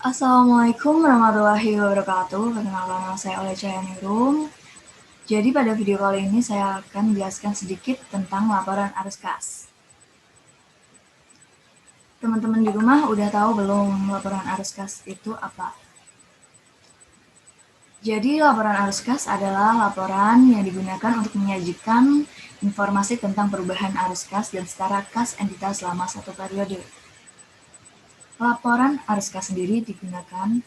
Assalamualaikum warahmatullahi wabarakatuh. Perkenalkan nama saya Olecaya Ningrum. Jadi pada video kali ini saya akan menjelaskan sedikit tentang laporan arus kas. Teman-teman di rumah udah tahu belum laporan arus kas itu apa? Jadi laporan arus kas adalah laporan yang digunakan untuk menyajikan informasi tentang perubahan arus kas dan setara kas entitas selama satu periode. Laporan arus kas sendiri digunakan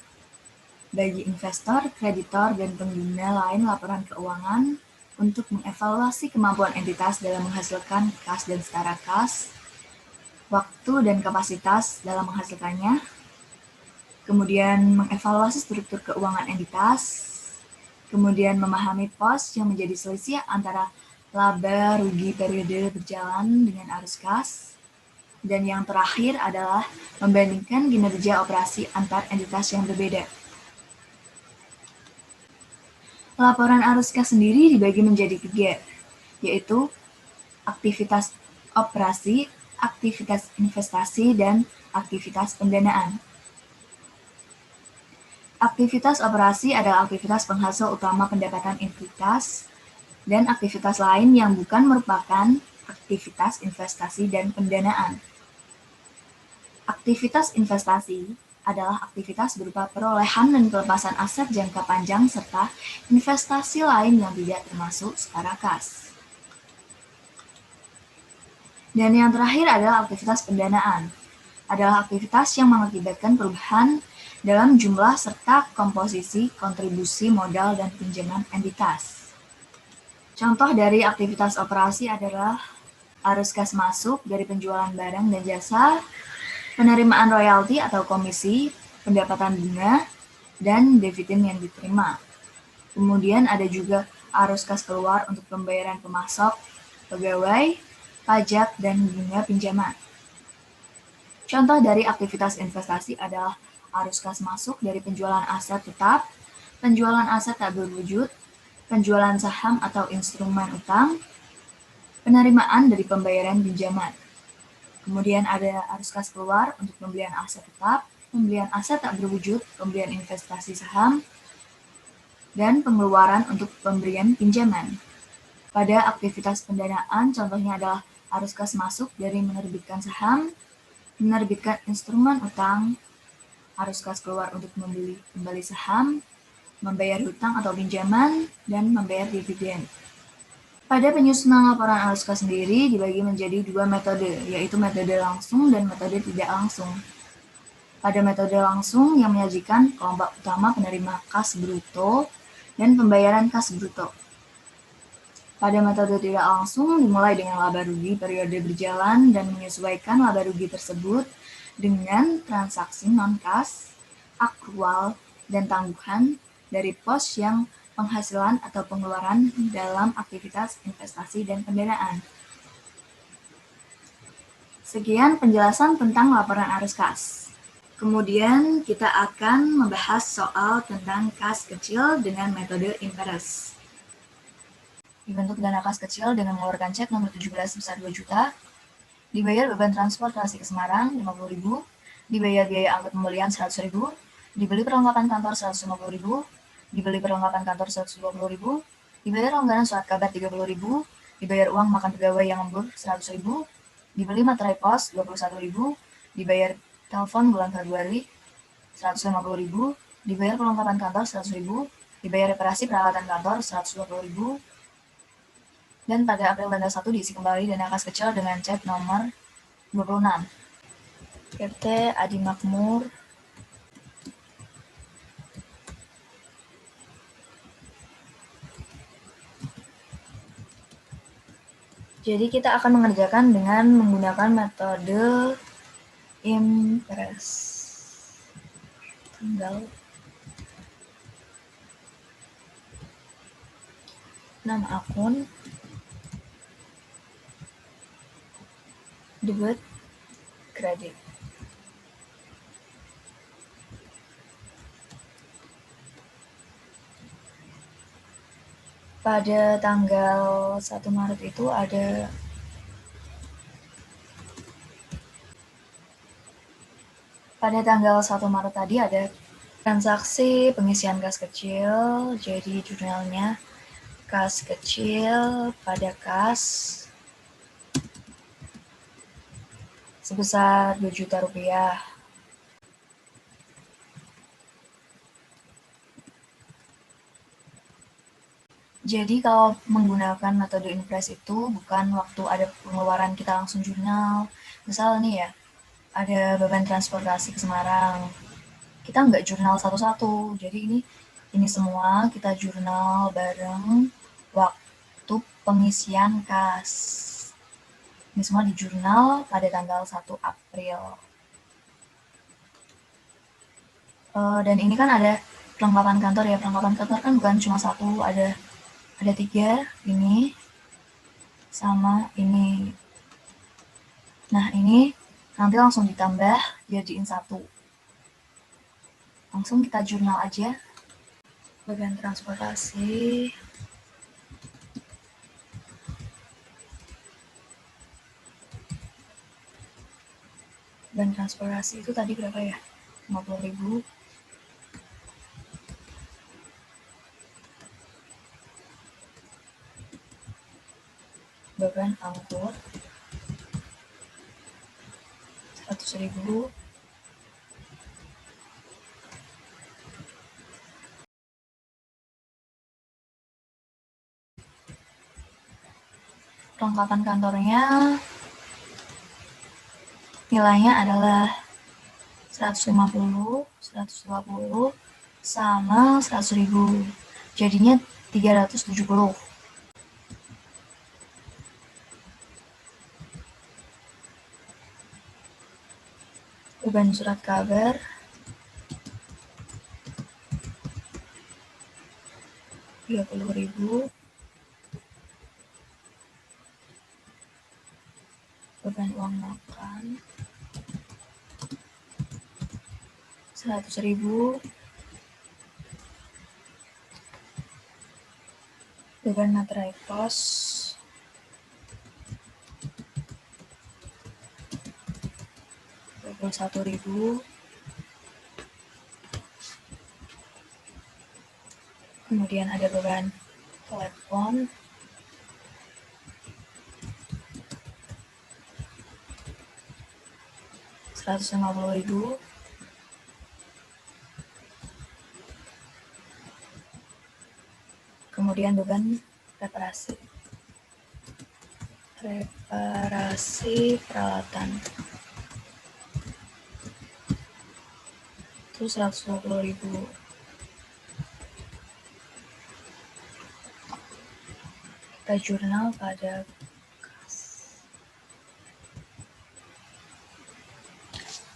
bagi investor, kreditor, dan pengguna lain laporan keuangan untuk mengevaluasi kemampuan entitas dalam menghasilkan kas dan setara kas, waktu dan kapasitas dalam menghasilkannya, kemudian mengevaluasi struktur keuangan entitas, kemudian memahami pos yang menjadi selisih antara laba rugi periode berjalan dengan arus kas, dan yang terakhir adalah membandingkan kinerja operasi antar entitas yang berbeda. Laporan arus kas sendiri dibagi menjadi 3, yaitu aktivitas operasi, aktivitas investasi, dan aktivitas pendanaan. Aktivitas operasi adalah aktivitas penghasil utama pendapatan entitas, dan aktivitas lain yang bukan merupakan aktivitas investasi dan pendanaan. Aktivitas investasi adalah aktivitas berupa perolehan dan pelepasan aset jangka panjang serta investasi lain yang tidak termasuk setara kas. Dan yang terakhir adalah aktivitas pendanaan. Adalah aktivitas yang mengakibatkan perubahan dalam jumlah serta komposisi kontribusi modal dan pinjaman entitas. Contoh dari aktivitas operasi adalah arus kas masuk dari penjualan barang dan jasa, penerimaan royalti atau komisi, pendapatan bunga, dan dividen yang diterima. Kemudian ada juga arus kas keluar untuk pembayaran pemasok, pegawai, pajak, dan bunga pinjaman. Contoh dari aktivitas investasi adalah arus kas masuk dari penjualan aset tetap, penjualan aset tak berwujud, penjualan saham atau instrumen utang, penerimaan dari pembayaran pinjaman. Kemudian ada arus kas keluar untuk pembelian aset tetap, pembelian aset tak berwujud, pembelian investasi saham, dan pengeluaran untuk pemberian pinjaman. Pada aktivitas pendanaan, contohnya adalah arus kas masuk dari menerbitkan saham, menerbitkan instrumen utang, arus kas keluar untuk membeli kembali saham, membayar hutang atau pinjaman, dan membayar dividen. Pada penyusunan laporan arus kas sendiri dibagi menjadi 2 metode, yaitu metode langsung dan metode tidak langsung. Pada metode langsung yang menyajikan kelompok utama penerima kas bruto dan pembayaran kas bruto. Pada metode tidak langsung dimulai dengan laba rugi periode berjalan dan menyesuaikan laba rugi tersebut dengan transaksi non-kas, akrual, dan tangguhan dari pos yang penghasilan atau pengeluaran dalam aktivitas investasi dan pendanaan. Sekian penjelasan tentang laporan arus kas. Kemudian kita akan membahas soal tentang kas kecil dengan metode interest. Dibentuk dana kas kecil dengan mengeluarkan cek nomor 17 sebesar 2 juta, dibayar beban transportasi ke Semarang 50.000, dibayar biaya angkut pembelian 100.000, dibeli perlengkapan kantor 150.000, dibeli perlengkapan kantor 120.000, dibayar langganan surat kabar 30.000, dibayar uang makan pegawai yang lembur 100.000, dibeli materai pos 21.000, dibayar telepon bulan Februari 150.000, dibayar perlengkapan kantor 100.000, dibayar reparasi peralatan kantor 120.000, dan pada April tanggal 1 diisi kembali dana kas kecil dengan cek nomor 26. PT Adi Makmur Jadi kita akan mengerjakan dengan menggunakan metode impress. Tanggal, nama akun, debit, kredit. Pada tanggal 1 Maret itu ada Pada tanggal 1 Maret tadi ada transaksi pengisian kas kecil, jadi jurnalnya kas kecil pada kas sebesar 2 juta rupiah. Jadi kalau menggunakan metode impres itu bukan waktu ada pengeluaran kita langsung jurnal. Misal nih ya, ada beban transportasi ke Semarang. Kita nggak jurnal satu-satu. Jadi ini semua kita jurnal bareng waktu pengisian kas. Ini semua di jurnal pada tanggal 1 April. Dan ini kan ada perlengkapan kantor ya. Perlengkapan kantor kan bukan cuma satu, ada 3, ini sama ini. Nah ini nanti langsung ditambah jadiin 1. Langsung kita jurnal aja. Beban transportasi. Beban transportasi itu tadi berapa ya? 50.000. Beban angkut 100.000. Perlengkapan kantornya nilainya adalah 150, 120, sama 100.000. Jadinya 370. Beban surat kabar 30.000. Beban uang makan 100.000. Beban materai kos 21.000. Kemudian ada beban telepon 150.000. Kemudian beban reparasi peralatan itu 120.000. Kita jurnal pada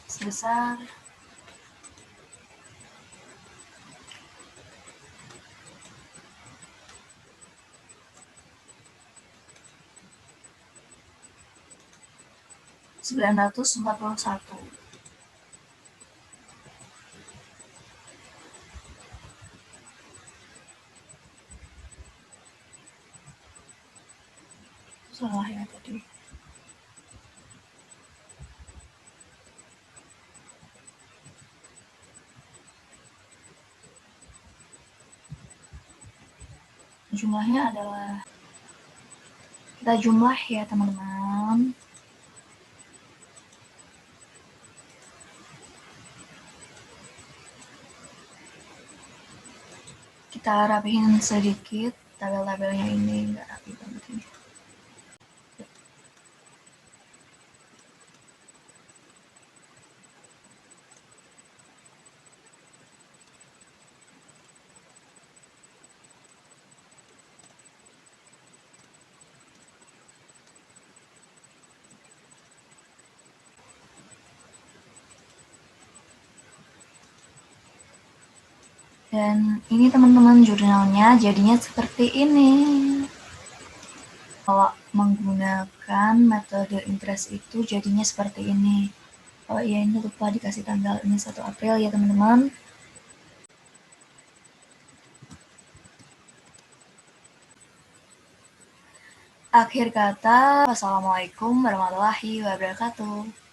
sebesar Rp941. Salah ya tadi. Jumlahnya adalah, kita jumlah ya teman-teman. Kita rapihin sedikit, tabel-tabelnya ini nggak rapi banget ini. Dan ini teman-teman jurnalnya jadinya seperti ini. Kalau menggunakan metode impres itu jadinya seperti ini. Oh iya, ini lupa dikasih tanggal, ini 1 April ya teman-teman. Akhir kata, wassalamualaikum warahmatullahi wabarakatuh.